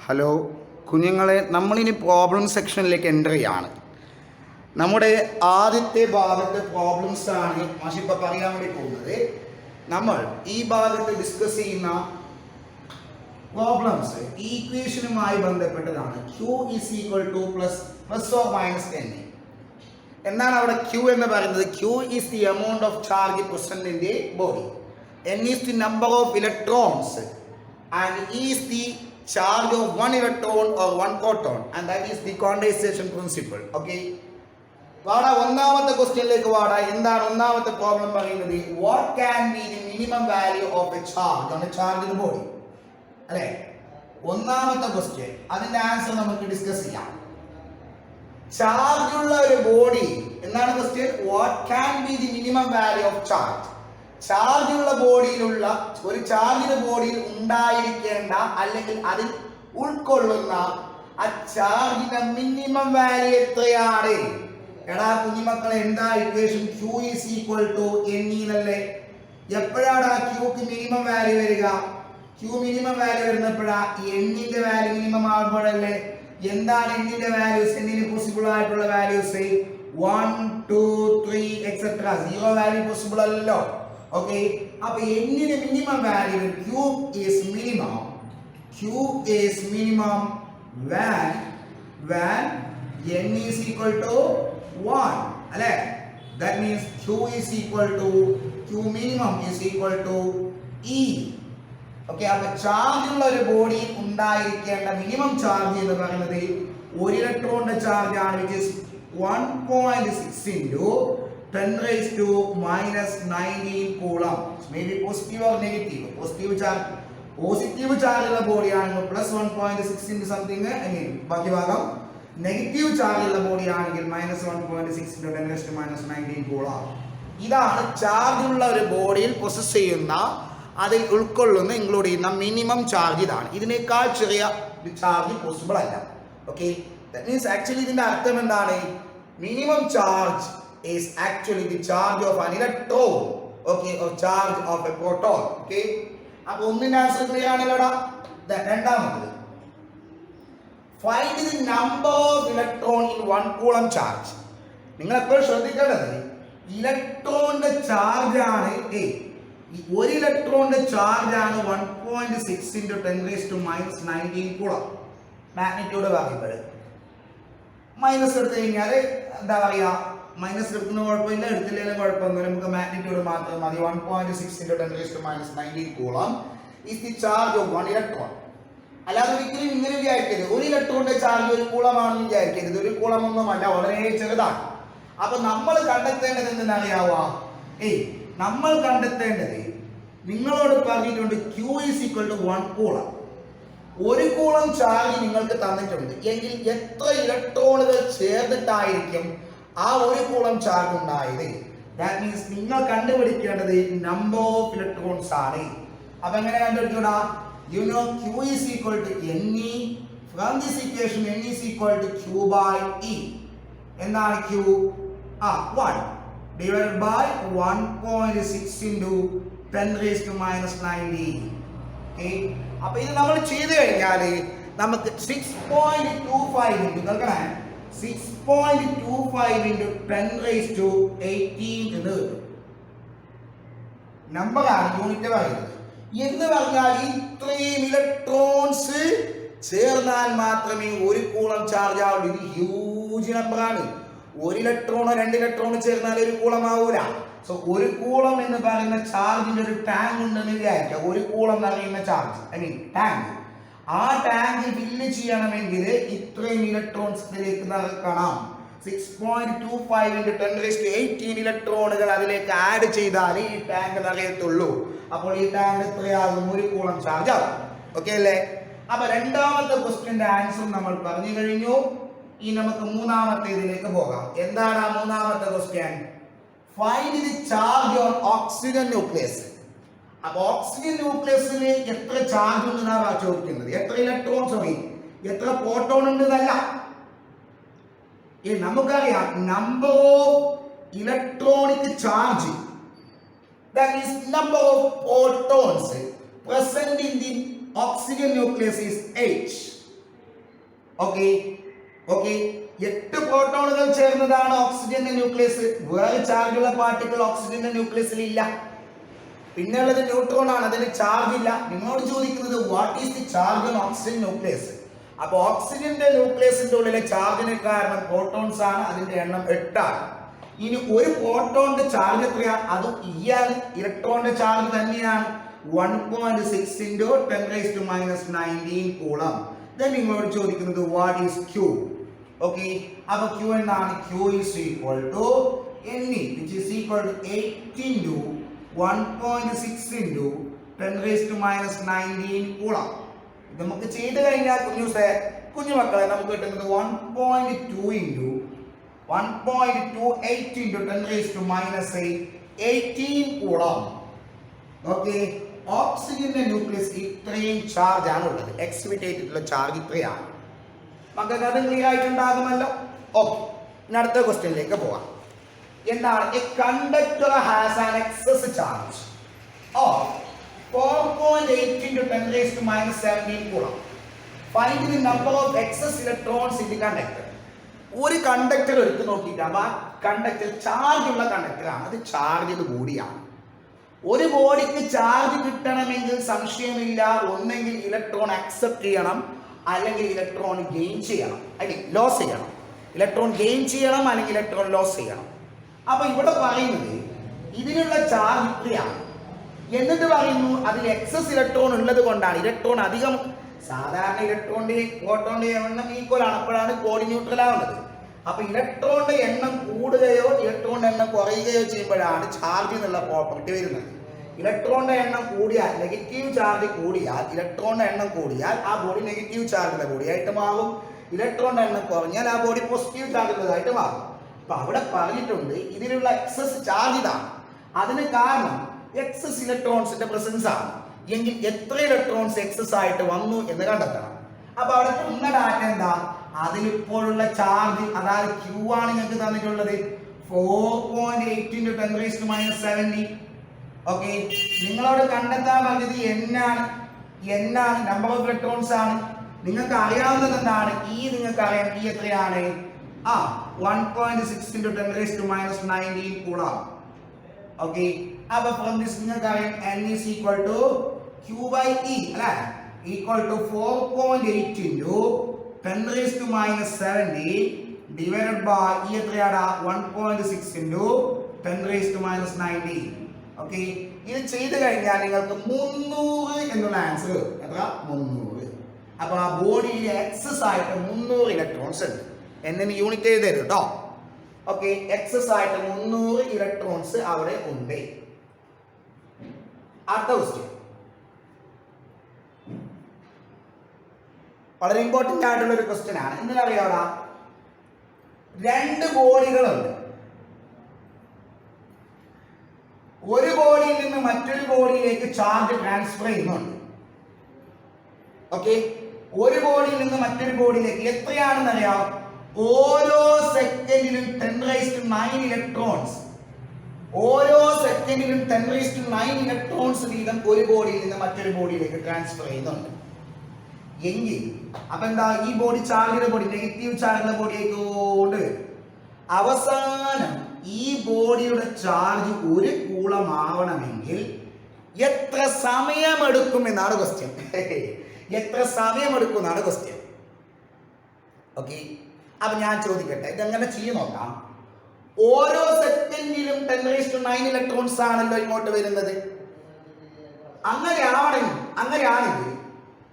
Hello കുഞ്ഞുങ്ങളെ, നമ്മളിനി problem സെക്ഷനിലേക്ക് എൻ്റർ ചെയ്യാണ്. നമ്മുടെ ആദ്യത്തെ ഭാഗത്തെ പ്രോബ്ലംസാണ് മാഷിപ്പോൾ പറയാൻ വേണ്ടി പോകുന്നത്. നമ്മൾ ഈ ഭാഗത്ത് ഡിസ്കസ് ചെയ്യുന്ന പ്രോബ്ലംസ് ഈക്വേഷനുമായി ബന്ധപ്പെട്ടതാണ്. Q is equal to plus or minus n. എന്താണ് അവിടെ Q എന്ന് പറയുന്നത്? Q is the amount of charge present in the body. N is the number of electrons and E is the charge of one electron or one proton, and that is the condensation principle. Okay, വാടാ ഒന്നാമത്തെ ക്വസ്റ്റ്യനിലേക്ക് വാടാ. എന്താണ് ഒന്നാമത്തെ problem പറയുന്നത്? What can be the minimum value of A charge on A charge in body അല്ലേ? ഒന്നാമത്തെ question, അതിന്റെ ആൻസർ നമുക്ക് ഡിസ്കസ് ചെയ്യാം. ചാർജ് ഉള്ള ഒരു ബോഡി എന്താണ് question? What can be the minimum value of charge. Charge ഉള്ള ബോഡിയിലുള്ള ഒരു ചാർജിന്റെ ബോഡിയിൽ ഉണ്ടായിരിക്കേണ്ട അല്ലെങ്കിൽ അതിൽ ഉൾക്കൊള്ളുന്ന ആ ചാർജിന്റെ മിനിമം വാല്യൂ എത്രയാണ്? എടാ കുഞ്ഞുമക്കളെ, എന്താ equation? Q is equal to N എന്നല്ലേ? എപ്പോഴാണ് Qക്ക് മിനിമം വാല്യൂ വരിക? Q മിനിമം വാല്യൂ വരുന്നപ്പോഴാ Nന്റെ വാല്യൂ മിനിമം ആകുമ്പോഴല്ലേ? എന്താണ് Nന്റെ വാല്യൂസ്? Nന് പോസിബിൾ ആയിട്ടുള്ള വാല്യൂസ് 1 2 3 എക്സെട്ര. 0 വാല്യൂ പോസിബിൾ അല്ലല്ലോ. ഓക്കെ, അപ്പൊ Nന്റെ minimum value Q is minimum when N is equal to 1 അല്ലേ? that means Q minimum is equal to E. Okay, അപ്പൊ ചാർജ് ഉള്ള ഒരു ബോഡിയിൽ ഉണ്ടായിരിക്കേണ്ട മിനിമം ചാർജ് എന്ന് പറയുന്നത് ഒരു ഇലക്ട്രോണിന്റെ ചാർജ് ആണ്, which is 1.6 into 10 raised to minus 19 coulomb. Maybe positive or negative. Positive charge ഉള്ള ബോഡി ആണെങ്കിൽ പ്ലസ് 1.6 into സംതിങ്, ബാക്കി ഭാഗം നെഗറ്റീവ് ചാർജ് ഉള്ള ബോഡി ആണെങ്കിൽ minus 1.6 into 10 raised to minus 19 coulomb. ഇതാണ് ചാർജ് ഉള്ള ഒരു ബോഡിയിൽ പൊസസ് ചെയ്യുന്ന, അതിൽ ഉൾക്കൊള്ളുന്ന, ഇൻക്ലൂഡ് ചെയ്യുന്ന മിനിമം ചാർജ് ഇതാണ്. ഇതിനേക്കാൾ ചെറിയ ചാർജ് പോസിബിൾ അല്ല. ഓക്കെ, ദാറ്റ് മീൻസ് ആക്ച്വലി ഇതിന്റെ അർത്ഥം എന്താണ്? Minimum charge is actually the charge of an electron, okay, or charge of a proton. Okay, അപ്പോൾ ഒന്നിന്റെ ആൻസർ ക്ലിയർ ആണല്ലോടാ. രണ്ടാമത്, find the number of electron in 1 coulomb charge. നിങ്ങൾ എപ്പോഴും ശ്രദ്ധിക്കേണ്ടത് ഇലക്ട്രോണിന്റെ ചാർജ് ആണ് ഒരു ഇലക്ട്രോണിന്റെ ചാർജ് ആണ് 1.6 into 10 raised to minus 19 coulomb. Magnitude പറയുമ്പോൾ മൈനസ് എടുത്തു കഴിഞ്ഞാൽ എന്താ പറയാ, മൈനസ് എടുക്കുന്ന കുഴപ്പമില്ല, എടുത്തില്ലെങ്കിലും കുഴപ്പമൊന്നുമില്ല, നമുക്ക് മാഗ്നിറ്റ്യൂഡ് മാത്രം മതി. 1.6 into 10 raised to minus 19 coulomb is the charge of one electron. അല്ലാതെ ഒരിക്കലും ഇങ്ങനെ വിചാരിക്കരുത് ഒരു ഇലക്ട്രോണിന്റെ ചാർജ് ഒരു കൂളം ആണെന്ന് വിചാരിക്കരുത്. ഒരു കൂളം ഒന്നുമല്ല, വളരെ ചെറുതാണ്. അപ്പൊ നമ്മൾ കണ്ടെത്തേണ്ടത് എന്തെന്നറിയാവോ? നമ്മൾ കണ്ടെത്തേണ്ടത്, നിങ്ങളോട് പറഞ്ഞിട്ടുണ്ട് Q is equal to 1 coulomb. ഒരു കൂളം ചാർജ് നിങ്ങൾക്ക് തന്നിട്ടുണ്ട് എങ്കിൽ എത്ര ഇലക്ട്രോണുകൾ ചേർന്നിട്ടായിരിക്കും ആ ഒരു കൂളം ചാർജ് ഉണ്ടായത്? ദാറ്റ് മീൻസ് നിങ്ങൾ കണ്ടുപിടിക്കേണ്ടത് നമ്പർ ഓഫ് ഇലക്ട്രോൺസ് ആണ്. അപ്പൊ എങ്ങനെ കണ്ടുപിടിക്കടാ? You know Q is equal to Ne. From this equation N is equal to Q by E. എന്താണ് Q? 1 divided by 1.6 into 10 raised to minus 19. Okay, അപ്പൊ ഇത് നമ്മൾ ചെയ്തു കഴിഞ്ഞാൽ നമുക്ക് 6.25 into കേൾക്കണേ, 6.25 into 10 raised to 18 എന്ന് കിട്ടും. നമ്പറാണ്, യൂണിറ്റ് പറയുന്നത്. എന്ന് പറഞ്ഞാൽ ഇത്രയും ഇലക്ട്രോൺസ് ചേർന്നാൽ മാത്രമേ ഒരു കൂളം ചാർജ് ആവുള്ളൂ. ഇത് ഹ്യൂജ് നമ്പറാണ്. ഒരു ഇലക്ട്രോണോ 2 ഇലക്ട്രോണോ ചേർന്നാൽ ഒരു കൂളം ആവൂല. സോ ഒരു കൂളം എന്ന് പറയുന്ന ചാർജിന്റെ ഒരു ടാങ്ക് ഉണ്ടെന്ന് വിചാരിക്കുക. ഒരു കൂളം എന്ന് പറയുന്ന ചാർജ്, ടാങ്ക്. ആ ടാങ്ക് ഫില്ല് ചെയ്യണമെങ്കിൽ ഇത്രയും ഇലക്ട്രോൺസ് ഇതിലേക്ക് നിറക്കണം. 6.25 into 10 raised to 18 ഇലക്ട്രോണുകൾ അതിലേക്ക് ആഡ് ചെയ്താൽ ഈ ടാങ്ക് നിറയത്തുള്ളൂ. അപ്പോൾ ഈ ടാങ്ക് എത്രയാകും? ഒരു കൂളം ചാർജ് ആകും. ഓക്കെ അല്ലേ? അപ്പൊ രണ്ടാമത്തെ ക്വസ്റ്റ്യന്റെ ആൻസർ നമ്മൾ പറഞ്ഞു കഴിഞ്ഞു. ഇനി നമുക്ക് മൂന്നാമത്തെ ഇതിലേക്ക് പോകാം. എന്താണ് ആ മൂന്നാമത്തെ question? Find the charge on oxygen nucleus. അപ്പൊ ഓക്സിജൻ ന്യൂക്ലിയസിൽ എത്ര ചാർജ് ഉണ്ടെന്നാണ് ചോദിക്കുന്നത്. എത്ര ഇലക്ട്രോൺ, എത്ര പ്രോട്ടോൺ ഉണ്ടെന്നല്ല. നമുക്കറിയാം number of electronic charge, that is number of protons present in the oxygen nucleus is H. Okay okay 8 പ്രോട്ടോണുകൾ ചേർന്നതാണ് ഓക്സിജന്റെ ന്യൂക്ലിയസ്. വേറെ ചാർജുള്ള പാർട്ടിക്കിൾ ഓക്സിജന്റെ ന്യൂക്ലിയസിൽ ഇല്ല. പിന്നെ ഉള്ളത് ന്യൂട്രോൺ ആണ്, അതിന് ചാർജ് ഇല്ല. നിങ്ങളോട് ചോദിക്കുന്നത് what is the charge on oxygen nucleus. അപ്പൊ ഓക്സിജന്റെ ന്യൂക്ലിയസിന്റെ ഉള്ളിലെ ചാർജിന് കാരണം പ്രോട്ടോൺസ് ആണ്, അതിന്റെ എണ്ണം 8 ആണ്. ഇനി ഒരു പ്രോട്ടോണിന്റെ ചാർജ് എത്രയാ? അത് ഇയാണ്. ഇലക്ട്രോണിന്റെ ചാർജ് തന്നെയാണ് 1.6 into 10⁻⁻19 കൂളം. then നിങ്ങളോട് ചോദിക്കുന്നത് വാട്ട് ഈസ് ക്യൂ. ഓക്കെ, അപ്പൊ ക്യൂ എന്താണ്? Q is equal to Ne which is equal to 8 into 1.6 into 10⁻⁻19 coulomb. ഇത് നമുക്ക് ചെയ്ത് കഴിഞ്ഞാൽ കുഞ്ഞുമക്കളെ നമുക്ക് കിട്ടുന്നത് 1.2 into 1.28 into 10⁻⁻18 കൂളം. ഓക്കെ, ഓക്സിജന്റെ ന്യൂക്ലിയസ് ഇത്രയും ചാർജ് ആണ് ഉള്ളത്. എക്സിബിറ്റ് ചെയ്തിട്ടുള്ള ചാർജ് ഇത്രയാണ്. മക്കൾക്ക് അത് ക്ലിയർ ആയിട്ടുണ്ടാകുമല്ലോ. ഓക്കെ, ഇനി അടുത്ത ക്വസ്റ്റ്യനിലേക്ക് പോവാം. എന്താണ്? A conductor has an excess charge of 4.8 into 10⁻⁻17 coulomb. Find the number of excess electrons in the conductor. ഒരു കണ്ടക്ടർ എടുത്ത് നോക്കിയിട്ട് ആ കണ്ടക്ടർ ചാർജ് ഉള്ള കണ്ടക്ടറാണ്, അത് ചാർജ് ചെയ്ത് കൂടിയാണ്. ഒരു ബോഡിക്ക് ചാർജ് കിട്ടണമെങ്കിൽ സംശയമില്ല, ഒന്നെങ്കിൽ ഇലക്ട്രോൺ അക്സെപ്റ്റ് ചെയ്യണം, അല്ലെങ്കിൽ ഇലക്ട്രോൺ ഗെയിൻ ചെയ്യണം, അല്ലെങ്കിൽ ലോസ് ചെയ്യണം. ഇലക്ട്രോൺ ഗെയിൻ ചെയ്യണം, അല്ലെങ്കിൽ ഇലക്ട്രോൺ ലോസ് ചെയ്യണം. അപ്പൊ ഇവിടെ പറയുന്നത് ഇതിനുള്ള ചാർജ് ഇത്രയാണ്. എന്നിട്ട് പറയുന്നു അതിൽ എക്സസ് ഇലക്ട്രോൺ ഉള്ളത് കൊണ്ടാണ്. ഇലക്ട്രോൺ അധികം, സാധാരണ ഇലക്ട്രോണിന്റെ പ്രോട്ടോണിന്റെ എണ്ണം ഈക്വൽ ആണ്, അപ്പോഴാണ് ബോഡി ന്യൂട്രൽ ആവുന്നത്. അപ്പൊ ഇലക്ട്രോണിന്റെ എണ്ണം കൂടുകയോ ഇലക്ട്രോണിന്റെ എണ്ണം കുറയുകയോ ചെയ്യുമ്പോഴാണ് ചാർജ് എന്നുള്ള പ്രോപ്പർട്ടി വരുന്നത്. ഇലക്ട്രോണിന്റെ എണ്ണം കൂടിയാൽ, നെഗറ്റീവ് ചാർജ് കൂടിയാൽ, ഇലക്ട്രോണിന്റെ എണ്ണം കൂടിയാൽ ആ ബോഡി നെഗറ്റീവ് ചാർജുള്ള ബോഡിയായിട്ട് മാറും. ഇലക്ട്രോണിന്റെ എണ്ണം കുറഞ്ഞാൽ ആ ബോഡി പോസിറ്റീവ് ചാർജുള്ളതായിട്ട് മാറും. അപ്പൊ അവിടെ പറഞ്ഞിട്ടുണ്ട് ഇതിലുള്ള എക്സസ് ചാർജ് ഇതാണ്. അതിന് കാരണം എക്സസ് ഇലക്ട്രോൺസിന്റെ പ്രസൻസ് ആണ്. എങ്കിൽ എത്ര ഇലക്ട്രോൺസ് എക്സസ് ആയിട്ട് വന്നു എന്ന് കണ്ടെത്തണം. അപ്പൊ അവിടെ തന്ന ഡാറ്റ എന്താ? അതിലിപ്പോഴുള്ള ചാർജ്, അതായത് ക്യൂ ആണ് ഞങ്ങൾക്ക് തന്നിട്ടുള്ളത് 4.8 into 10⁻⁻17. ഓക്കെ, നിങ്ങളോട് കണ്ടെത്താൻ പറഞ്ഞത് എന്നാണ്, നമ്പർ ഓഫ് ഇലക്ട്രോൺസ് ആണ്. നിങ്ങൾക്ക് അറിയാവുന്നത് എന്താണ്? നിങ്ങൾക്ക് അറിയാം എത്രയാണ്? 1.6 into 10⁻⁻19 കൂളം. ഓക്കെ, അപ്പൊ ഫ്രം ദിസ് നിങ്ങൾക്ക് അറിയാം n is equal to q by e അല്ലേ, equal to 4.8 into 10⁻⁻17 divided by എത്രയാണ്? 1.6 into 10⁻⁻19. ഓക്കെ, ഇത് ചെയ്ത് കഴിഞ്ഞാൽ നിങ്ങൾക്ക് 300 എന്നുള്ള ആൻസർ എത്ര? 300. അപ്പൊ ആ ബോഡിയിൽ എക്സസ് ആയിട്ട് 300 ഇലക്ട്രോൺസ് ഉണ്ട്. എന്നെ യൂണിറ്റ് എഴുതരുത് കേട്ടോ. ഓക്കെ, എക്സസ് ആയിട്ട് 300 ഇലക്ട്രോൺസ് അവിടെ ഉണ്ട്. അടുത്ത ക്വസ്റ്റ്യൻ വളരെ ഇമ്പോർട്ടന്റ് ആയിട്ടുള്ള ഒരു ക്വസ്റ്റ്യൻ ആണ്. എന്തിനറിയാടാ? 2 ബോഡികളുണ്ട്. ഒരു ബോഡിയിൽ നിന്ന് മറ്റൊരു ബോഡിയിലേക്ക് ചാർജ് ട്രാൻസ്ഫർ ചെയ്യുന്നുണ്ട്. ഓക്കെ, ഒരു ബോഡിയിൽ നിന്ന് മറ്റൊരു ബോഡിയിലേക്ക് എത്രയാണെന്ന് അറിയാം? ഓരോ സെക്കൻഡിലും 10⁻⁹ ഇലക്ട്രോൺസ്, ഓരോ സെക്കൻഡിലും 10⁻⁹ ഇലക്ട്രോൺസ് വീതം ഒരു ബോഡിയിൽ നിന്ന് മറ്റൊരു ബോഡിയിലേക്ക് ട്രാൻസ്ഫർ ചെയ്യുന്നുണ്ട്. എങ്കിൽ അപ്പൊ എന്താ? ഈ ബോഡി ചാർജുള്ള ബോഡി, നെഗറ്റീവ് ചാർജുള്ള ബോഡി ആയിക്കൊണ്ട് അവസാനം ഈ ബോഡിയുടെ ചാർജ് 1 കൂളം ആവണമെങ്കിൽ എത്ര സമയമെടുക്കും എന്നാണ് ക്വസ്റ്റ്യൻ. എത്ര സമയമെടുക്കും എന്നാണ് ക്വസ്റ്റ്യൻ. ഓക്കെ, അപ്പൊ ഞാൻ ചോദിക്കട്ടെ, ഇതെങ്ങനെ ചെയ്യും നോക്കാം. ഓരോ സെക്കൻഡിലും 10⁻⁹ ഇലക്ട്രോൺസ് ആണല്ലോ ഇങ്ങോട്ട് വരുന്നത്. അങ്ങനെയാണെങ്കിൽ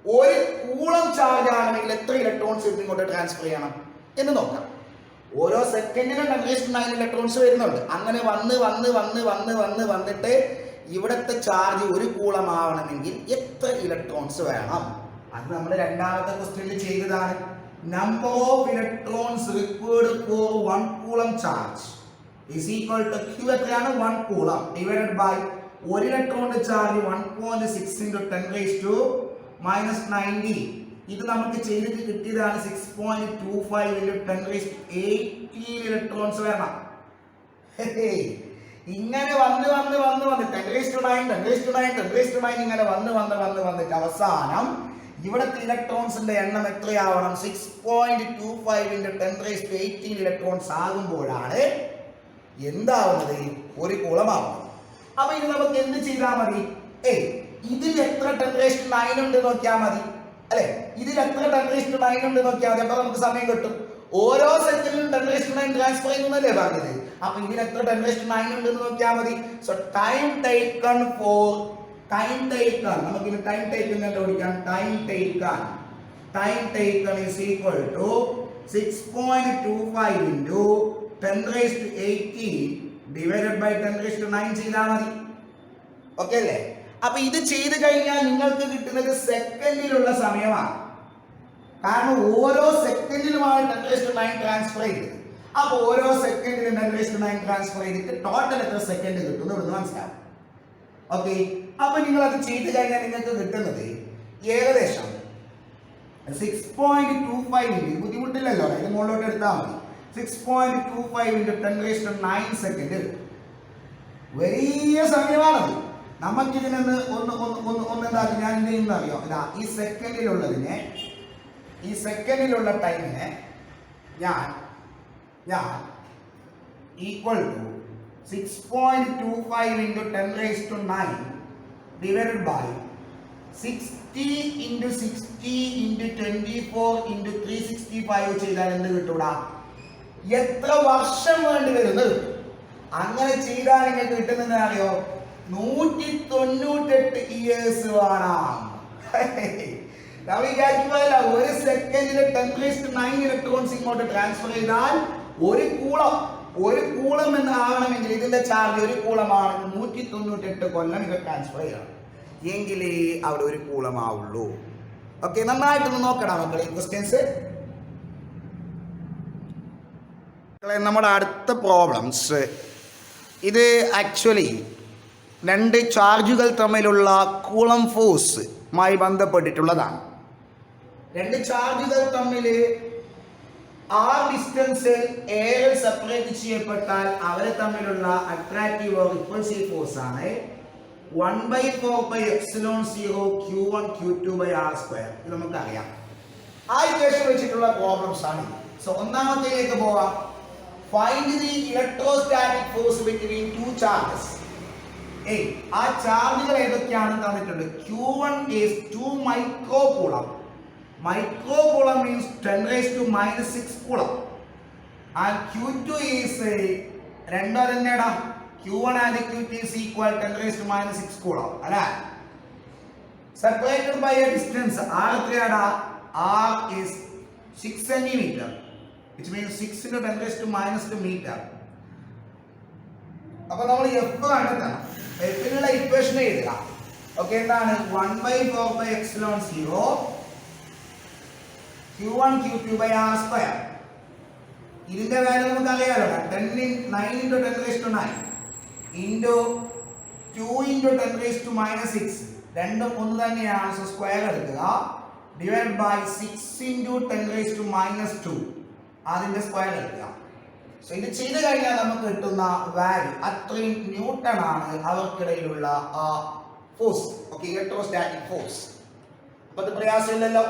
1 കൂളം ചാർജ് ആണെങ്കിൽ എത്ര ഇലക്ട്രോൺസ് ഇങ്ങോട്ട് ട്രാൻസ്ഫർ ചെയ്യണം എന്ന് നോക്കാം. ഓരോ സെക്കൻഡിലും 10⁻⁹ ഇലക്ട്രോൺസ് വരുന്നുണ്ട്. അങ്ങനെ വന്നിട്ട് ഇവിടുത്തെ ചാർജ് 1 കൂളം ആവണമെങ്കിൽ എത്ര ഇലക്ട്രോൺസ് വേണം? അത് നമ്മൾ രണ്ടാമത്തെ ക്വസ്റ്റ്യനിൽ ചെയ്തതാണ്. Number of electrons required for 1 coulomb charge is equal to Q എത്രയാണ്? 1 കൂളം ഡിവൈഡഡ് ബൈ 1 ഇലക്ട്രോണിന്റെ ചാർജ് 1.6 into 10⁻⁻19. ഇത് നമുക്ക് ചെയ്തിട്ട് കിട്ടിയതാണ് 6.25 into 10⁻18 ഇലക്ട്രോൺസ് വേണം. ഇങ്ങനെ വന്ന് 10⁻⁹ ഇങ്ങനെ വന്നിട്ട് അവസാനം ഇവിടുത്തെ ഇലക്ട്രോൺസിന്റെ എണ്ണം എത്രയാവണം? 6.25 × 10⁻18 ഇലക്ട്രോൺസ് ആകുമ്പോഴാണ് എന്താവുന്നത്? ഒരു കൂളമാവുന്നത്. അപ്പൊ ഇനി നമുക്ക് എന്ത് ചെയ്താൽ മതി? ഇതിൽ എത്ര 10⁻9 ഉണ്ട് നോക്കിയാൽ മതി അല്ലെ? ഇതിൽ എത്ര 10⁻9 ഉണ്ട് നോക്കിയാൽ മതി. അപ്പൊ നമുക്ക് സമയം കിട്ടും. ഓരോ സെക്കൻഡിലും 10⁻9 ട്രാൻസ്ഫർ ചെയ്യുന്നല്ലേ പറഞ്ഞത്. അപ്പൊ ഇതിൽ എത്ര 10⁻9 ഉണ്ട് എന്ന് നോക്കിയാൽ മതി. സോ ടൈം ടേക്കൺ നമുക്കിനി ടൈം ടേക്കൺ കണ്ടുപിടിക്കാം. Time taken is equal to 6.25 × 10⁻18 divided by 10⁻9 ചെയ്താൽ മതി. ഓക്കെ അല്ലേ? അപ്പൊ ഇത് ചെയ്ത് കഴിഞ്ഞാൽ നിങ്ങൾക്ക് കിട്ടുന്നത് സെക്കൻഡിലുള്ള സമയമാണ്. കാരണം ഓരോ സെക്കൻഡിലുമാണ് 10⁻9 ട്രാൻസ്ഫർ ചെയ്തത്. അപ്പൊ ഓരോ സെക്കൻഡിലും 10⁻9 ട്രാൻസ്ഫർ ചെയ്തിട്ട് ടോട്ടൽ എത്ര സെക്കൻഡ് കിട്ടുന്നു എന്ന് മനസ്സിലാവും. ഓക്കെ, അപ്പൊ നിങ്ങൾ അത് ചെയ്ത് കഴിഞ്ഞാൽ നിങ്ങൾക്ക് കിട്ടുന്നത് ഏകദേശം 6.25 ബുദ്ധിമുട്ടില്ലല്ലോ, അതിന് മുകളിലോട്ട് എടുത്താൽ മതി. 6.25 × 10⁻9 സെക്കൻഡ് കിട്ടും. വലിയ സമയമാണത്. നമുക്കിതിനൊന്ന് ഒന്ന് എന്താക്കി ഞാൻ എന്ത് ചെയ്യുന്ന അറിയോ? ഈ സെക്കൻഡിലുള്ള ടൈമിനെ ഞാൻ ഈക്വൽ ടു 6.25 × 10⁻9 ഡിവൈഡഡ് ബൈ 60 × 60 × 24 × 365 ചെയ്താൽ എന്ത് കിട്ടൂടാ? എത്ര വർഷം വേണ്ടി വരുന്നത്? അങ്ങനെ ചെയ്താൽ നിങ്ങൾക്ക് കിട്ടുന്നത് അറിയോ? 198 ഇയേഴ്സ് വേണം. നമ്മൾ വിചാരിക്കുമല്ല, ഒരു സെക്കൻഡിൽ 10⁻9 ഇലക്ട്രോൺസ് ഇങ്ങോട്ട് ട്രാൻസ്ഫർ ചെയ്താൽ ഒരു കൂളം എന്ന് ആവണമെങ്കിൽ ഇതിന്റെ ചാർജ് ഒരു കൂളമാണെങ്കിൽ 198 കൊല്ലം ഇത് ട്രാൻസ്ഫർ ചെയ്യണം, എങ്കിലേ അവിടെ ഒരു കൂളമാവുള്ളൂ. ഓക്കെ, നന്നായിട്ടൊന്ന് നോക്കണം മക്കളെ ഈ ക്വസ്റ്റ്യൻസ്. നമ്മുടെ അടുത്ത പ്രോബ്ലംസ് ഇത് ആക്ച്വലി രണ്ട് ചാർജുകൾ തമ്മിലുള്ള കൂളം ഫോഴ്സുമായി ബന്ധപ്പെട്ടിട്ടുള്ളതാണ്. രണ്ട് ചാർജുകൾ തമ്മിൽ r ഡിസ്റ്റൻസ് എയർ സെപ്പറേറ്റ് ചെയ്യപ്പെട്ടാൽ അവരെ തമ്മിലുള്ള അട്രാക്റ്റീവ് ഓർ റിപ്പൾസീവ് ഫോഴ്സ് ആണ് 1/4πε0 q1 q2/r². ഇത് നമുക്കറിയാം. ആ ഇക്വേഷൻ വെച്ചിട്ടുള്ള പ്രോബ്ലംസ് ആണ്. സോ ഒന്നാമത്തേക്ക് പോവാം. Find the electrostatic force between two charges. ആ ചാർജുകൾ ഏതൊക്കെയാണ് തന്നിട്ടുണ്ട്? Q1 is 2 microcoulomb. Microcoulomb means 10⁻⁻6 coulomb. And Q2 is രണ്ടോ തന്നെടാ. Q1 and Q2 is equal 10⁻⁻6 coulomb. അല്ലേ? Separated by a distance R എത്രയാടാ? R is 6 centimeter, which means 6 × 10⁻² meter. അപ്പൊ നമ്മൾ F കണ്ടെത്തണം. എഫിനുള്ള equation എഴുതുക. ഓക്കെ, എന്താണ്? 1/4πε0 q1 q2/r². ഇതിന്റെ value നമുക്ക് അറിയാലോ. 9 × 10⁻9 ഇൻറ്റു 2 × 10⁻⁻6 രണ്ടും ഒന്ന് തന്നെയാണ്. സോ സ്ക്വയർ എടുക്കുക. ഡിവൈഡ് ബൈ 6 × 10⁻², അതിന്റെ സ്ക്വയർ എടുക്കുക. സോ ഇത് ചെയ്ത് കഴിഞ്ഞാൽ നമുക്ക് കിട്ടുന്ന വാല്യൂ അത്രയും ന്യൂട്ടൺ ആണ് അവർക്കിടയിലുള്ള ഫോഴ്സ്. Okay, electrostatic force. അപ്പൊ അത് പ്രയാസമില്ലല്ലോ.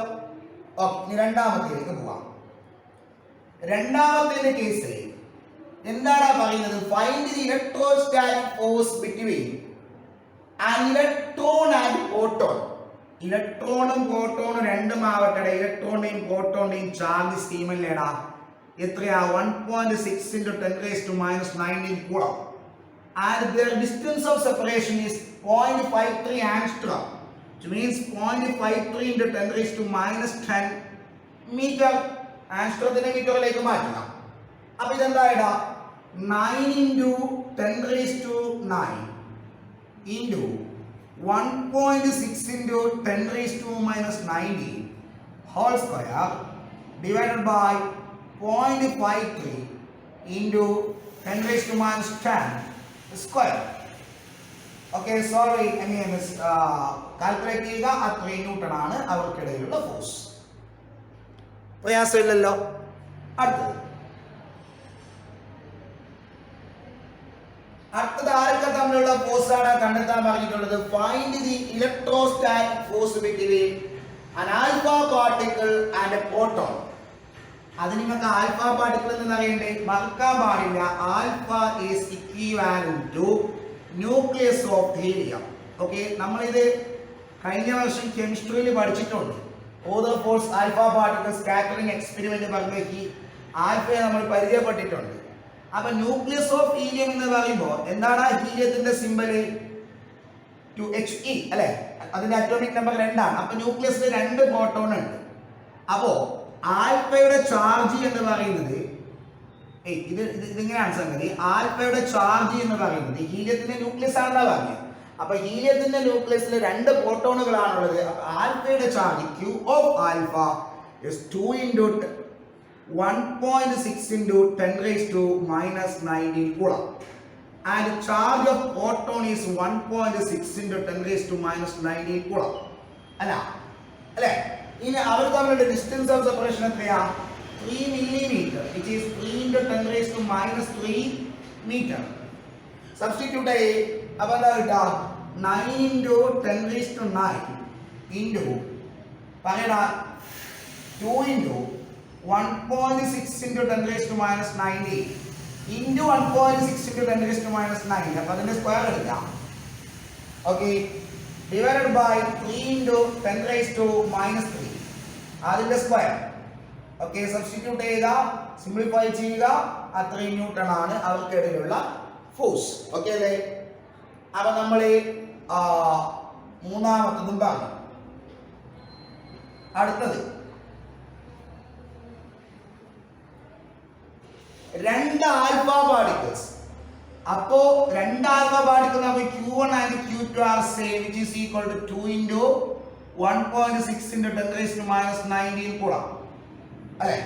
ഓക്കെ, ഇനി രണ്ടാമത്തേക്ക് പോവാം. രണ്ടാമത്തെ കേസ് എന്താണ് പറയുന്നത്? Find the electrostatic force between an electron and proton. ഇലക്ട്രോണും പ്രോട്ടോണും രണ്ടും ആവട്ടെ, ഇലക്ട്രോണിന്റെയും പ്രോട്ടോണിന്റെയും ചാർജ് സ്കീമല്ലേടാ എത്രയാ? 1.6 × 10⁻⁻9 coulomb. And their distance of separation is 0.53 angstrom, which means 0.53 × 10⁻10 meter. ആംസ്ട്രോത്തിനെ മീറ്ററിലേക്ക് മാറ്റുക. അപ്പൊ ഇതെന്തായിടാ? 9 × 10⁻9 into 1.6 × 10⁻⁻90 whole square divided by 0.53 into 10⁻⁻10 square. Okay, sorry, calculate ചെയ്യുക. അത്രയും newton ആണ് അവർക്കിടയിലുള്ള ഫോഴ്സ്. പ്രയാസമില്ലല്ലോ. അടുത്തത് ആരൊക്കെ തമ്മിലുള്ള ഫോഴ്സ് ആണ് കണ്ടെത്താൻ പറഞ്ഞിട്ടുള്ളത്? Find the electrostatic force between an alpha particle and a proton. അത് നിങ്ങൾക്ക് ആൽഫ പാർട്ടിക്കിൾ എന്ന് അറിയണ്ടേ? മറക്കാൻ പാടില്ല. Alpha is equivalent to nucleus of helium. Okay, നമ്മളിത് കഴിഞ്ഞ വർഷം കെമിസ്ട്രിയിൽ പഠിച്ചിട്ടുണ്ട്. Rutherford's alpha particle scattering experiment പറഞ്ഞ ഈ ആൽഫയെ നമ്മൾ പരിചയപ്പെട്ടിട്ടുണ്ട്. അപ്പൊ ന്യൂക്ലിയസ് ഓഫ് ഹീലിയം എന്ന് പറയുമ്പോൾ എന്താണ് ഹീലിയത്തിന്റെ സിമ്പൽ? 2He അല്ലെ? അതിന്റെ അറ്റോമിക് നമ്പർ 2 ആണ്. അപ്പൊ ന്യൂക്ലിയസിൽ 2 പ്രോട്ടോൺ ഉണ്ട്. അപ്പോ ആൽഫയുടെ ചാർജ് എന്ന് പറയുന്നത് ഇതിങ്ങനെയാണ് സംഗതി. ആൽഫയുടെ ചാർജ് എന്ന് പറയുന്നത് ഹീലിയത്തിന്റെ ന്യൂക്ലിയസ് ആണെന്നാ പറഞ്ഞത്. അപ്പൊ ഹീലിയത്തിന്റെ ന്യൂക്ലിയസിൽ 2 പ്രോട്ടോണുകളാണുള്ളത്. അപ്പൊ ആൽഫയുടെ charge Q of alpha is 2 into 1.6 into 10 raised to minus 19 coulomb. And charge of proton is 1.6 into 10 raised to minus 19 coulomb. അല്ലേ? ഇനി അവർ തമ്മിലുള്ള ഡിസ്റ്റൻസ് ഓഫ് സെപ്പറേഷൻ എത്രയാ? 3 millimeter, which is 3 into 10 raised to minus 3 meter. Substitute ആയി അപ്പോൾ എന്താ കിട്ടുക? 9 into 10 raised to 9 into പറയടാ 2 into 1.6 into 10 raised to minus 90 into 1.6 into 10 raised to minus 9. അപ്പോൾ അതിന്റെ സ്ക്വയർ എടുക്കാം. Okay, divided by 3 into 10 raised to minus 3 അതിന്റെ square. Okay, substitute ചെയ്യുക, സിംപ്ലിഫൈ ചെയ്യുക. 3 ന്യൂട്ടൺ ആണ് അവർക്കിടയിലുള്ള ഫോഴ്സ്. ഓക്കെ അല്ലേ? അപ്പൊ നമ്മൾ മൂന്നാമത്തതും പറഞ്ഞു. അടുത്തത് 2 ആൽഫ പാർട്ടിക്കിൾസ്. അപ്പോ 2 ആൽഫ പാർട്ടിക്കിൾ നമുക്ക് Q1 and Q2 are same, which is equal to 2 into 1.6 into 10 raised to minus 19 coulomb. അല്ലേ?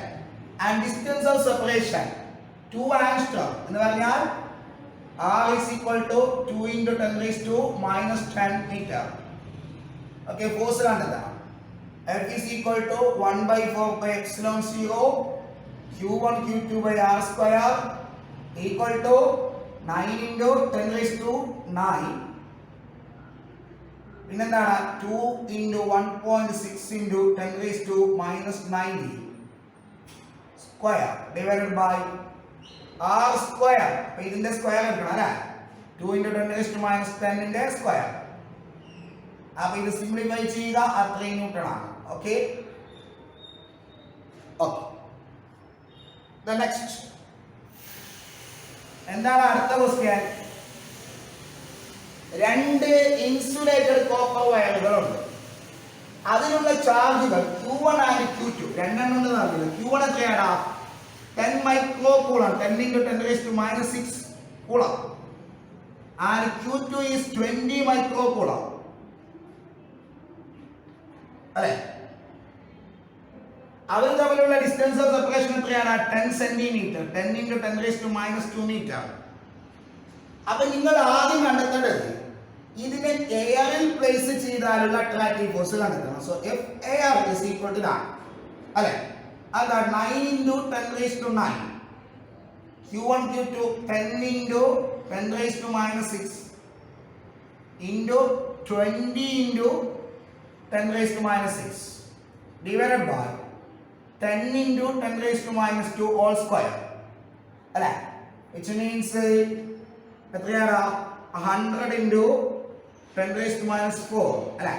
And distance of separation 2 angstrom എന്ന് പറഞ്ഞാൽ R is equal to 2 into 10 raised to minus 10 meter. Okay, force കണ്ടെത്താം. F is equal to 1 by 4 by epsilon 0 Q1 Q2 by R square equal to 9 into 10 raised to 9. പിന്നെന്താണ് 2 into 1.6 into 10 raised to minus 90 square divided by R square. അപ്പൊ ഇതിന്റെ square എടുക്കണം അല്ലേ? 2 into 10 raised to minus 10 ന്റെ square. അപ്പൊ ഇത് simplify ചെയ്യുക. 3 newton ആണ്. ഓക്കെ, the next എന്താണ് അടുത്ത ക്വസ്റ്റ്യൻ? 2 insulated copper വയറുകളുണ്ട്. അതിനുള്ള ചാർജുകൾ Q1 and Q2 രണ്ടെണ്ണം ഉണ്ടെന്ന് അറിയില്ല. Q1 എത്രയാടാ? 10 micro Coulomb, 10 into 10 raised to minus 6 Coulomb. And Q2 is 20 micro Coulomb. അല്ലേ? അവർ തമ്മിലുള്ള ഡിസ്റ്റൻസ് ഓഫ് സെപ്പറേഷൻ എത്രയാണ്? 10 centimetre. 10 into 10 raised to minus 2 meter. അപ്പൊ നിങ്ങൾ ആദ്യം കണ്ടെത്തേണ്ടത് ഇതിനെ എയറിൽ പ്ലേസ് ചെയ്താലുള്ള അട്രാക്റ്റീവ് ഫോഴ്സ് കണ്ടെത്തണം. So F air is equal to that. അല്ലേ? അതാ 9 into 10 raised to 9 Q1 Q2 10 into 10 raised to minus 6 into 20 into 10 raised to minus 6 divided by 10 into 10 raised to minus 2 all square. അല്ലേ? which means എത്രയാണ്? 100 into 10 raised to minus 4. അല്ലേ?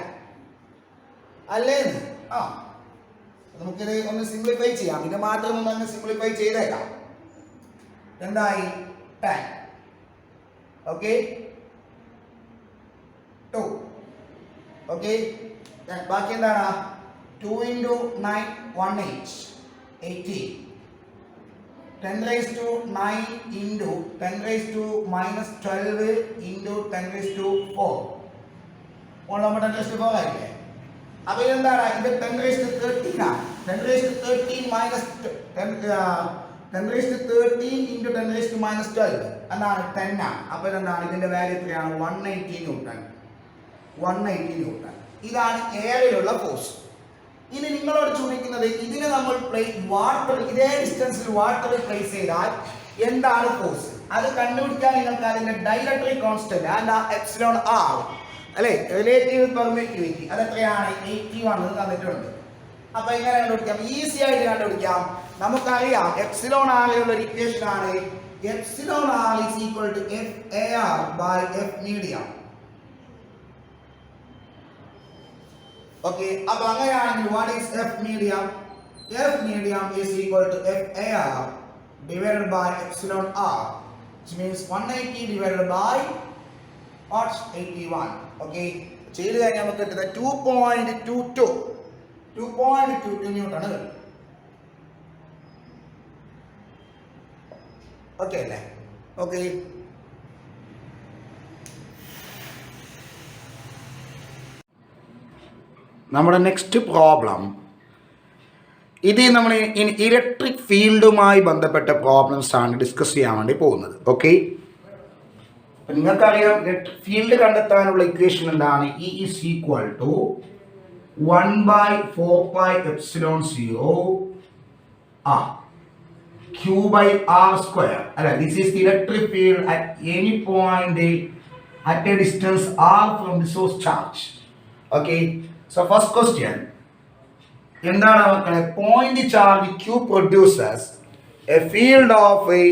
നമുക്കിത് ഒന്ന് simplify ചെയ്യാം. ഇത് മാത്രം ഒന്ന് സിംപ്ലിഫൈ ചെയ്തേക്കാം. എന്തായി? 10. ഓക്കെ, 2. ഓക്കെ, ബാക്കി എന്താണ്? 2 into 9 18 18 10 raised to 9 into 10 raised to minus 12 into 10 raised to 4 10 raised to 4 ആയില്ലേ? അപ്പൊ ഇതെന്താണ്? ഇത് 10 raised to 13 ആണ്. 10 raised to 13 minus 10 raised to 13 into 10 raised to minus 12 എന്നാണ് 10 ആണ്. അപ്പൊ ഇതെന്താണ്? ഇതിന്റെ വാല്യൂ എത്രയാണ്? 180 ന്യൂട്ടൺ. 180 ന്യൂട്ടൺ. ഇതാണ് എയറിലുള്ള ഫോഴ്സ്. ഇനി നിങ്ങളോട് ചോദിക്കുന്നത്, ഇതിനെ നമ്മൾ വാട്ടർ ഇതേ ഡിസ്റ്റൻസിൽ വാട്ടറിൽ പ്ലേസ് ചെയ്താൽ എന്താണ് ഫോഴ്സ്? അത് കണ്ടുപിടിക്കാൻ നിങ്ങൾക്ക് അതിന്റെ ഡൈലക്ട്രിക് കോൺസ്റ്റന്റ് എപ്സിലോൺ ആർ അല്ലേ? റിലേറ്റീവ് പെർമിറ്റിവിറ്റി അതെത്രയാണ്? 81 എന്ന് തന്നിട്ടുണ്ട്. അപ്പൊ എങ്ങനെ കണ്ടുപിടിക്കാം? ഈസി ആയിട്ട് കണ്ടുപിടിക്കാം. നമുക്കറിയാം എപ്സിലോൺ ആറിലുള്ള ഒരു ഇക്വേഷൻ ആണ് epsilon R is equal to F A R by F medium. Okay, അപ്പൊ അങ്ങനെയാണെങ്കിൽ what is F medium? F medium is equal to F A R divided by epsilon r, which means 180 divided by what? 81. Okay, ചെയ്തു കഴിഞ്ഞാൽ നമുക്ക് കിട്ടുന്നത് 2.22 newton ആണ്. Okay അല്ലേ? Okay, നമ്മുടെ next problem ഇത് നമ്മൾ ഇലക്ട്രിക് ഫീൽഡുമായി ബന്ധപ്പെട്ട പ്രോബ്ലംസ് ആണ് ഡിസ്കസ് ചെയ്യാൻ വേണ്ടി പോകുന്നത്. ഓക്കെ, നിങ്ങൾക്കറിയാം ഇലക്ട്രിക് ഫീൽഡ് കണ്ടെത്താനുള്ള ഇക്വേഷൻ എന്താണ്? E is equal to 1/4πε0 r q by r square. അല്ല, this is the electric field at any point at a distance r from the source charge. Okay, so first question, എന്താണ് മക്കളെ? Point charge q produces a field of a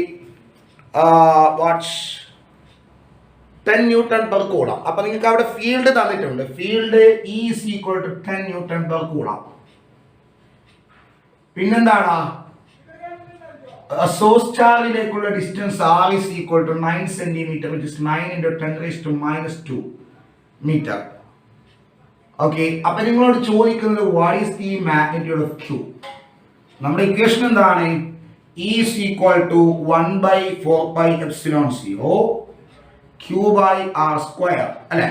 10 newton per coulomb. അപ്പൊ നിങ്ങൾക്ക് അവിടെ field തന്നിട്ടുണ്ട്. Field E is equal to 10 newton per coulomb. പിന്നെന്താണ്? Source ചാർജിലേക്കുള്ള distance r is equal to 9 centimetre, which is 9 × 10⁻⁻2 metre. Okay, അപ്പൊ നിങ്ങളോട് ചോദിക്കുന്നത് what is the magnitude of Q? നമ്മുടെ ഇക്വേഷൻ എന്താണ്? E is equal to 1/4πε0 Q by r square. അല്ലെ?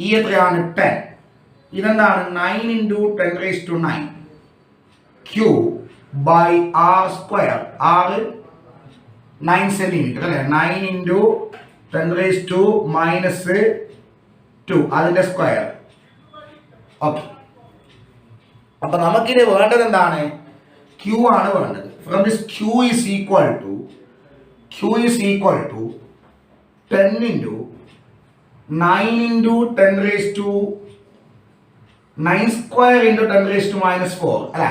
E എത്രയാണ്? 10. ഇതെന്താണ്? 9 × 10⁻9 Q by r square. r 9 centimetre അല്ലെ? 9 × 10⁻2 അതിന്റെ സ്ക്വയർ. ഓക്കെ, അപ്പൊ നമുക്കിത് വേണ്ടത് എന്താണ്? Q ആണ് വേണ്ടത്. From this Q is equal to 10 × 9 × 10⁻9 square × 10⁻4 അല്ല,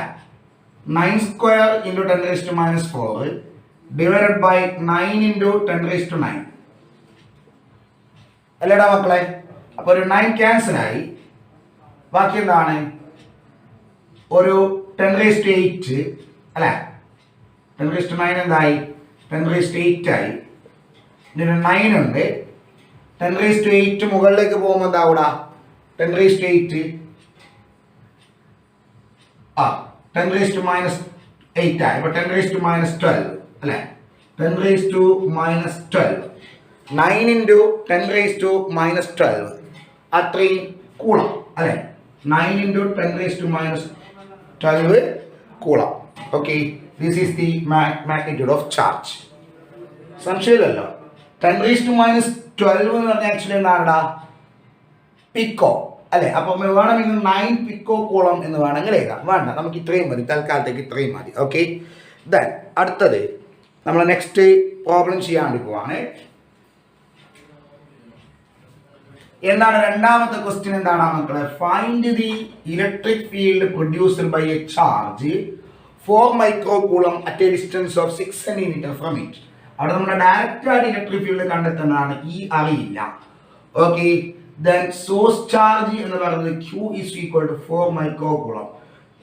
9 square × 10⁻4 divided by 9 × 10⁻9 അല്ലേടാ മക്കളെ? അപ്പൊ ഒരു 9 ക്യാൻസൽ ആയി. ബാക്കി എന്താണ്? ഒരു 10⁻8 അല്ലെ? 10⁻9 എന്തായി? 10⁻8 ആയി. ഇതിന് 9 ഉണ്ട്. 10⁻8 മുകളിലേക്ക് പോകുമ്പോൾ എന്താ അവിടെ? 10⁻8 10⁻8 ആയി. അപ്പൊ 10⁻12 അല്ലെ? 10⁻12 9 × 10⁻12 അത്രയും കൂളം അല്ലെ? 9 × 10⁻12 coulomb. Okay, this is the magnitude of charge. സംശയമില്ലല്ലോ. 10⁻12 എന്ന് പറഞ്ഞാൽ ആക്ച്വലി എന്താണടാ? പിക്കോ അല്ലെ? അപ്പൊ വേണമെങ്കിൽ 9 പിക്കോ കൂളം എന്ന് വേണമെങ്കിൽ എഴുതാം. വേണ്ട, നമുക്ക് ഇത്രയും മതി, തൽക്കാലത്തേക്ക് ഇത്രയും മതി. ഓക്കെ, ദെൻ അടുത്തത് നമ്മൾ നെക്സ്റ്റ് പ്രോബ്ലം ചെയ്യാൻ വേണ്ടി പോവാണ്. എന്താണ് രണ്ടാമത്തെ ക്വസ്റ്റ്യൻ? എന്താണ് മക്കളെ? Find the electric field produced by a charge 4 microcoulomb at a distance of 6 centimetre from it. അവിടെ നമ്മുടെ ഡയറക്റ്റ് ആയിട്ട് ഇലക്ട്രിക് ഫീൽഡ് കണ്ടെത്തുന്നതാണ്. ഈ അറിയില്ല. ഓക്കെ, ദെൻ സോഴ്സ് ചാർജ് എന്ന് പറയുന്നത് Q is equal to 4 മൈക്രോകൂളം.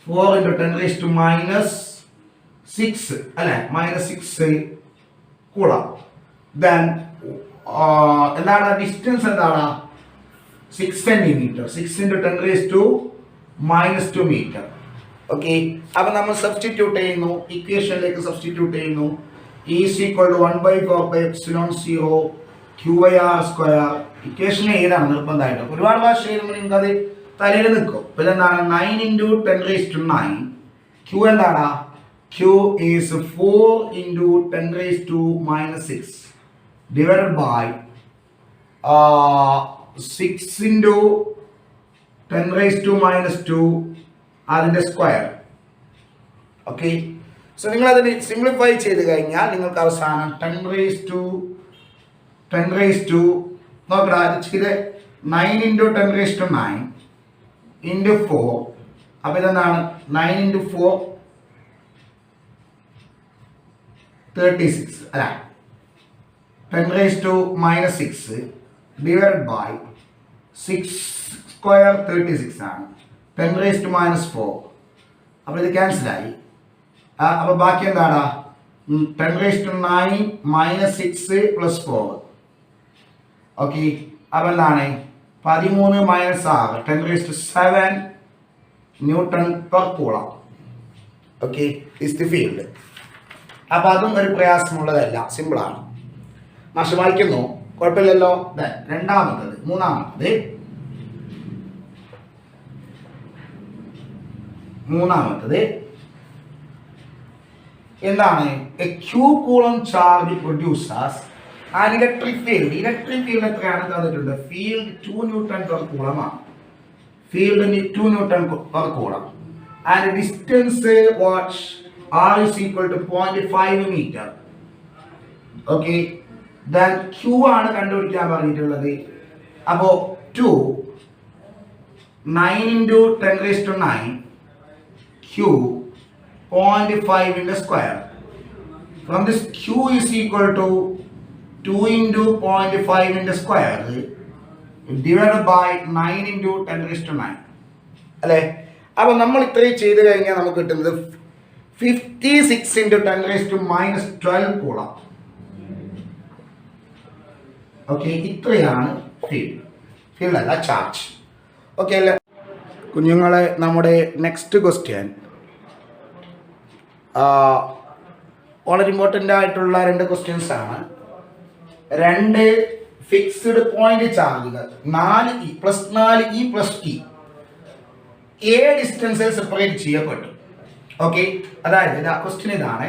4 × 10⁻6 അല്ലെ? -6 കൂളം. ദെൻ എന്താണ് ഡിസ്റ്റൻസ്? എന്താണ്? 6 സെന്റിമീറ്റർ. 6 × 10⁻2 മീറ്റർ. ഓക്കെ, അപ്പൊ നമ്മൾ സബ്സ്റ്റിറ്റ്യൂട്ട് ചെയ്യുന്നു, ഇക്വേഷനിലേക്ക് സബ്സ്റ്റിറ്റ്യൂട്ട് ചെയ്യുന്നു. E is equal to 1/4πε0 Q by r square. Equation ഏതാണ് നിർബന്ധമായിട്ട്? ഒരുപാട് ഭാഷ എഴുതുമ്പോൾ നിങ്ങൾക്ക് അത് തലയിൽ നിൽക്കും. പിന്നെ എന്താണ്? 9 × 10⁻9 Q എന്താണ്? Q is 4 × 10⁻6 divided by 6 × 10⁻2 അതിന്റെ സ്ക്വയർ. ഓക്കെ, സോ നിങ്ങൾ അതിന് സിംപ്ലിഫൈ ചെയ്ത് കഴിഞ്ഞാൽ നിങ്ങൾക്ക് അവസാനം 10⁻2 നോക്കടാ, ഇത് 9 into 10 raised to 9 into 4. അപ്പോൾ ഇതെന്താണ് 9 into 4 36 അല്ല 10 raised to minus 6 divided by 6 square 36 ആണ് 10 raised to minus 4. അപ്പോൾ ഇത് ക്യാൻസലായി. അപ്പോൾ ബാക്കി എന്താണ് 10 raised to 9 minus 6 plus 4. Okay, അപ്പോൾ എന്താണ് 13 minus 6 10 raised to 7 newton per coulomb. Okay, is the field. അപ്പോൾ അതും ഒരു പ്രയാസമുള്ളതല്ല, സിമ്പിളാണ്. മാഷ് വായിക്കുന്നു, കുഴപ്പമില്ലല്ലോ. മൂന്നാമത്തത് എന്താണ്? A Q coulomb charge producers an electric field. Electric field എത്രയാണ് തന്നിട്ടുണ്ട്? ഫീൽഡ് 2 ന്യൂട്ടൺ പെർ കൂളമാണ്. Field 2 newton per coulomb. And distance what r is equal to 0.5 meter. Okay, then q ആണ് കണ്ടുപിടിക്കാൻ പറഞ്ഞിട്ടുള്ളത്. അപ്പോൾ 2 9 into 10 raised to 9 q 0.5 in the square. From this q is equal to 2 into 0.5 in the square divided by 9 into 10 raised to 9 അല്ലേ? അപ്പോൾ നമ്മൾ ഇത്രയും ചെയ്ത് കഴിഞ്ഞാൽ നമുക്ക് കിട്ടുന്നത് 56 into 10 raised to minus 12 coulomb. Okay, ഇത്രയാണ് ഫീൽഡ് അല്ല ചാർജ്. ഓക്കെ അല്ലേ കുഞ്ഞുങ്ങളെ? നമ്മുടെ നെക്സ്റ്റ് ക്വസ്റ്റ്യൻ വളരെ ഇമ്പോർട്ടൻ്റ് ആയിട്ടുള്ള 2 ക്വസ്റ്റ്യൻസ് ആണ്. 2 ഫിക്സ്ഡ് പോയിന്റ് ചാർജുകൾ 4e + 4e + e ഡിസ്റ്റൻസിൽ സെപ്പറേറ്റ് ചെയ്യപ്പെട്ടു. ഓക്കെ, അതായത് ക്വസ്റ്റ്യൻ ഇതാണ്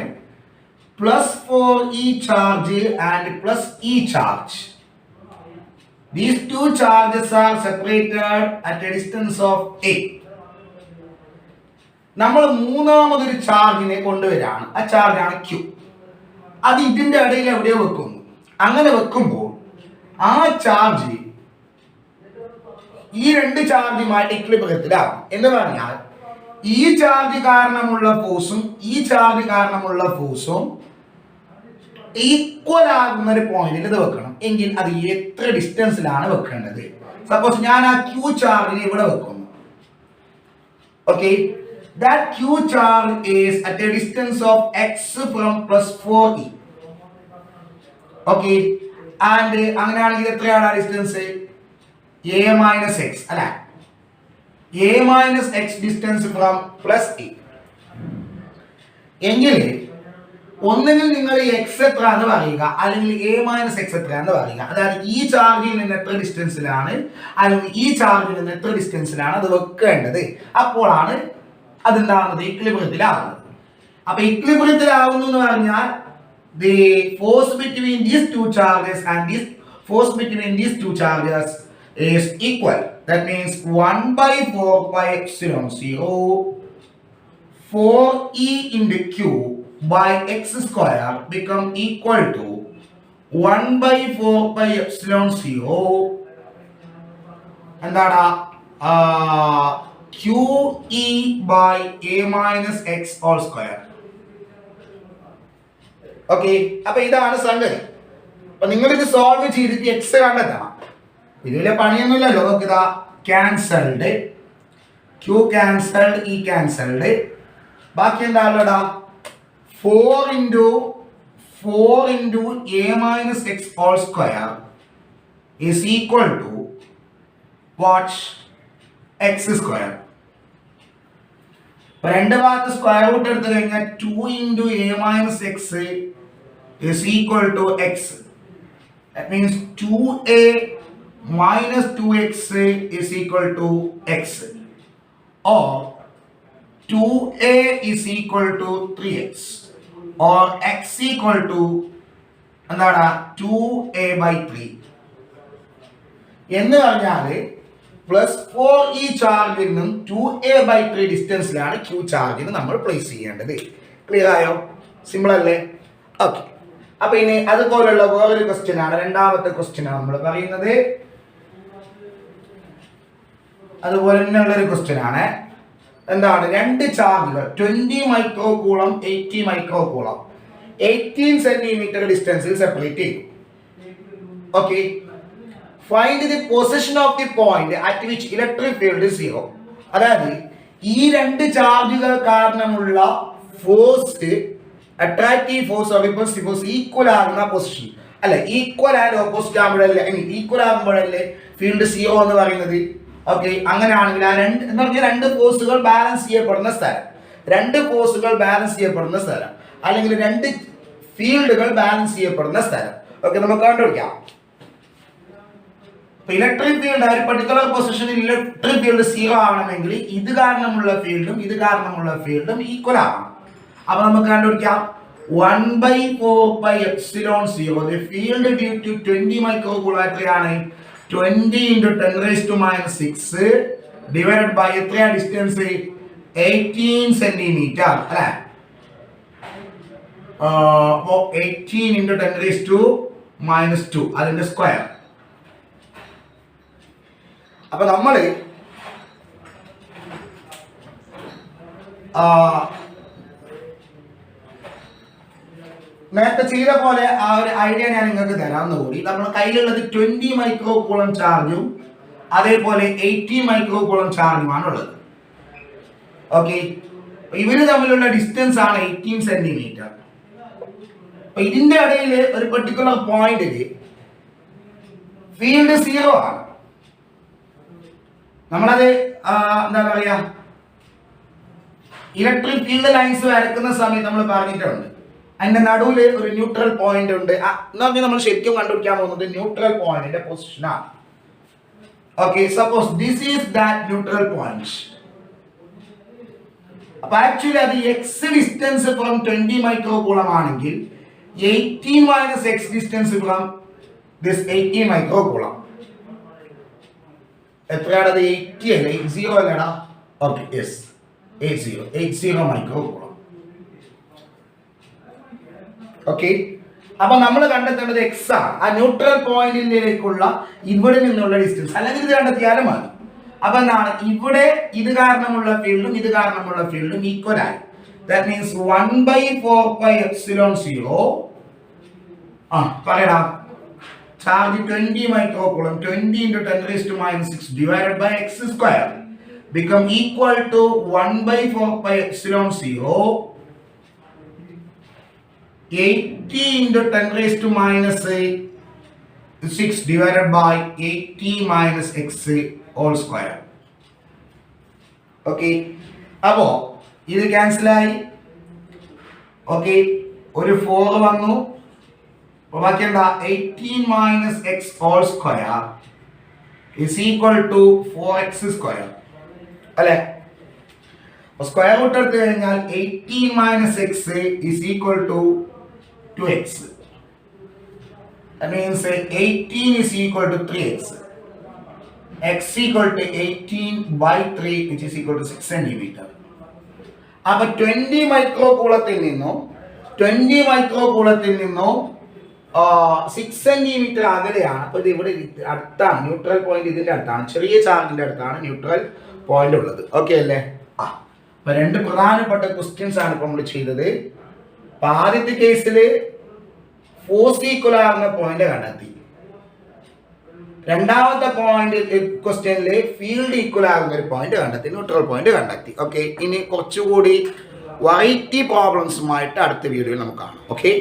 +4e charge and +e charge. These 2 charges are separated at a distance of a. നമ്മൾ മൂന്നാമതൊരു ചാർജിനെ കൊണ്ടുവരാണ്. ആ ചാർജാണ് q. അത് ഇതിന്റെ ഇടയിൽ എവിടെയോ വെക്കുന്നു. അങ്ങനെ വെക്കുമ്പോൾ ആ ചാർജ് ഈ 2 ചാർജുമായിട്ട് ഇക്വിലിബ്രിയത്തിലാവും. എന്ന് പറഞ്ഞാൽ ഈ ചാർജ് കാരണമുള്ള ഫോഴ്സും ഈ ചാർജ് കാരണമുള്ള ഫോഴ്സും ഈക്വൽ ആകുന്ന ഒരു പോയിന്റിൽ ഇത് വെക്കണം. എങ്കിൽ അത് എത്ര ഡിസ്റ്റൻസിലാണ് വെക്കേണ്ടത്? സപ്പോസ് ഞാൻ ആ ക്യൂ ചാർജിനെ ഇവിടെ വെക്കുന്നു. Okay, that q charge is at a distance of x from +4e. Okay, and അങ്ങനെയാണെങ്കിൽ എത്രയാണ് ആ ഡിസ്റ്റൻസ്? a minus x അല്ല, a minus x distance from +e. എങ്കിൽ ഒന്നുകിൽ നിങ്ങൾ എക്സ് എത്ര എന്ന് പറയുക, അല്ലെങ്കിൽ a minus x എത്ര എന്ന് പറയുക. അതായത് ഈ ചാർജിൽ നിന്ന് എത്ര ഡിസ്റ്റൻസിലാണ്, അല്ലെങ്കിൽ ഈ ചാർജിൽ നിന്ന് എത്ര ഡിസ്റ്റൻസിലാണ് അത് വെക്കേണ്ടത്. അപ്പോഴാണ് അതെന്താകുന്നത്? ഇക്വിലിബ്രിയത്തിലാവുന്നത്. അപ്പൊ ഇക്വിലിബ്രിയത്തിലാവുന്നു എന്ന് പറഞ്ഞാൽ the force between these 2 charges and this force between these 2 charges is equal. That means 1/4πε0 4e into q by x square become equal to 1/4πε0 എന്താണ് QE by a minus x all square. Okay, അപ്പൊ ഇതാണ് സംഗതി. അപ്പൊ നിങ്ങൾ ഇത് solve ചെയ്തിട്ട് X കണ്ടെത്തണം. ഇതിലെ പണിയൊന്നുമില്ലല്ലോ. നോക്ക്, ഇതാ cancelled, q cancelled, e cancelled. ബാക്കി എന്താണല്ലോടാ 4 into a minus x all square is equal to what? x square. അപ്പോൾ 2 ഭാഗത്ത് സ്ക്വയർ റൂട്ട് എടുത്തു കഴിഞ്ഞാൽ 2 into a minus x is equal to x. That means 2a minus 2x is equal to x, or 2a is equal to 3x, or x equal to എന്താണ് 2a/3 എന്ന് പറഞ്ഞാൽ +4e ചാർജിൽ നിന്നും 2a/3 ഡിസ്റ്റൻസിലാണ് q ചാർജിന് നമ്മൾ place ചെയ്യേണ്ടത്. Clear ആയോ? Simple അല്ലേ? Okay, അപ്പൊ ഇനി അതുപോലുള്ള വേറൊരു ക്വസ്റ്റ്യൻ ആണ്, രണ്ടാമത്തെ ക്വസ്റ്റ്യൻ ആണ് നമ്മൾ പറയുന്നത്. അതുപോലെ തന്നെയുള്ളൊരു ക്വസ്റ്റ്യൻ ആണ്. എന്താണ്? രണ്ട് ചാർജുകൾ 20 micro coulomb 80 micro coulomb 18 centimetre ഡിസ്റ്റൻസിൽ സെപ്പറേറ്റ് ചെയ്യും. Okay, find the position of the point at which electric field is 0. അതായത് ഈ രണ്ട് ചാർജുകൾ കാരണമുള്ള force, attractive force or repulsive force equal ആകുന്ന പൊസിഷൻ അല്ലെ, ഈക്വൽ ആൻഡ് ഓപ്പോസിറ്റ് ആകുമ്പോഴല്ലേ, ഈക്വൽ ആകുമ്പോഴല്ലേ ഫീൽഡ് 0 എന്ന് പറയുന്നത്. ഓക്കെ, അങ്ങനെയാണെങ്കിൽ ആ രണ്ട് എന്ന് പറഞ്ഞാൽ രണ്ട് ഫോഴ്സുകൾ ബാലൻസ് ചെയ്യപ്പെടുന്ന സ്ഥലം, രണ്ട് ഫോഴ്സുകൾ ബാലൻസ് ചെയ്യപ്പെടുന്ന സ്ഥലം, അല്ലെങ്കിൽ രണ്ട് ഫീൽഡുകൾ ബാലൻസ് ചെയ്യപ്പെടുന്ന സ്ഥലം. ഓക്കെ, നമുക്ക് കണ്ടുപിടിക്കാം. ഇലക്ട്രിക് ഫീൽഡ് ഒരു പർട്ടിക്കുലർ പൊസിഷനിൽ ഇലക്ട്രിക് ഫീൽഡ് 0 ആവണമെങ്കിൽ ഇത് കാരണമുള്ള ഫീൽഡും ഇത് കാരണമുള്ള ഫീൽഡും ഈക്വൽ ആവണം. അപ്പൊ നമുക്ക് കണ്ടുപിടിക്കാം 1/4πε0. The field due to 20 മൈക്രോകൂളം എത്രയാണ്? 20 × 10⁻⁶ ഡിവൈഡഡ് ബൈ എത്രയാ ഡിസ്റ്റൻസ്? 18 സെന്റിമീറ്റർ അല്ലെ. 18 × 10⁻² അതിന്റെ സ്ക്വയർ. അപ്പൊ നമ്മള് നേരത്തെ ചെയ്ത പോലെ ആ ഒരു ഐഡിയ ഞാൻ നിങ്ങൾക്ക് തരാമെന്ന് കൂടി. നമ്മൾ കയ്യിലുള്ളത് 20 മൈക്രോ കൂളം ചാർജും അതേപോലെ 80 മൈക്രോ കൂളം ചാർജുമാണ് ഉള്ളത്. ഓക്കെ, ഇവര് തമ്മിലുള്ള ഡിസ്റ്റൻസ് ആണ് 18 സെന്റിമീറ്റർ. അപ്പൊ ഇതിന്റെ ഇടയിൽ ഒരു പെർട്ടിക്കുലർ പോയിന്റില് ഫീൽഡ് 0 ആണ്. നമ്മളത് എന്താ പറയാ, ഇലക്ട്രിക് ഫീൽഡ് ലൈൻസ് വരക്കുന്ന സമയത്ത് നമ്മൾ പറഞ്ഞിട്ടുണ്ട് അതിന്റെ നടുവിൽ ഒരു ന്യൂട്രൽ പോയിന്റ് ഉണ്ട്. എന്ന് പറഞ്ഞാൽ നമ്മൾ ശരിക്കും കണ്ടുപിടിക്കാൻ പോകുന്നത് ന്യൂട്രൽ പോയിന്റിന്റെ പൊസിഷൻ ആണ്. Okay, suppose this is that neutral point. അപ്പൊ ആക്ച്വലി അത് X distance from 20 micro coulomb ആണെങ്കിൽ 18 - x distance from this 18 micro coulomb എത്രയാണത്? 80 അല്ലേ? 80 അല്ലേടാ? Okay, yes, 80 micro coulomb. Okay, അപ്പൊ നമ്മൾ കണ്ടെത്തേണ്ടത് എക്സ് ആണ്, ആ ന്യൂട്രൽ പോയിന്റിലേക്കുള്ള ഇവിടെ നിന്നുള്ള ഡിസ്റ്റൻസ്, അല്ലെങ്കിൽ ഇത് കണ്ടെത്തിയാലും മതി. അപ്പൊ എന്താണ്? ഇവിടെ ഇത് കാരണമുള്ള ഫീൽഡും ഇത് കാരണമുള്ള ഫീൽഡും ഈക്വൽ ആയി. ദാറ്റ് മീൻസ് 1/4πε0 പറയടാ, charge 20 micro coulomb 20 × 10⁻⁶ divided by x square become equal to 1/4πε0 80 × 10⁻⁶ divided by 80 - x whole square. Okay, അപ്പോ ഇത് ക്യാൻസൽ ആയി. ഓക്കെ, ഒരു 4 വന്നു. ബാക്കി എന്താ? 18 - x whole square is equal to 4x square അല്ലെ. സ്ക്വയർ റൂട്ട് എടുത്തു കഴിഞ്ഞാൽ 18 - x is equal to 2x. That means 18 is equal to 3x. X equal to 18/3 which is equal to 6 centimeter. അപ്പൊ 20 micro കൂളത്തിൽ നിന്നോ 6 centimetre അകലെയാണ്. അപ്പൊ ഇത് ഇവിടെ അടുത്താണ് ന്യൂട്രൽ പോയിന്റ്, ഇതിന്റെ അടുത്താണ്, ചെറിയ ചാർജിന്റെ അടുത്താണ് ന്യൂട്രൽ പോയിന്റ് ഉള്ളത്. ഓക്കെ അല്ലേ? അപ്പൊ രണ്ട് പ്രധാനപ്പെട്ട ക്വസ്റ്റ്യൻസ് ആണ് ഇപ്പൊ നമ്മൾ ചെയ്തത്. ആദ്യത്തെ കേസില് ഫോഴ്സ് ഈക്വൽ ആകുന്ന പോയിന്റ് കണ്ടെത്തി. രണ്ടാമത്തെ പോയിന്റ് ക്വസ്റ്റ്യനില് ഫീൽഡ് ഈക്വൽ ആകുന്ന ഒരു പോയിന്റ് കണ്ടെത്തി, ന്യൂട്രൽ പോയിന്റ് കണ്ടെത്തി. ഓക്കെ, ഇനി കുറച്ചുകൂടി വെറൈറ്റി പ്രോബ്ലംസുമായിട്ട് അടുത്ത വീഡിയോയിൽ നമുക്ക് കാണാം. ഓക്കെ.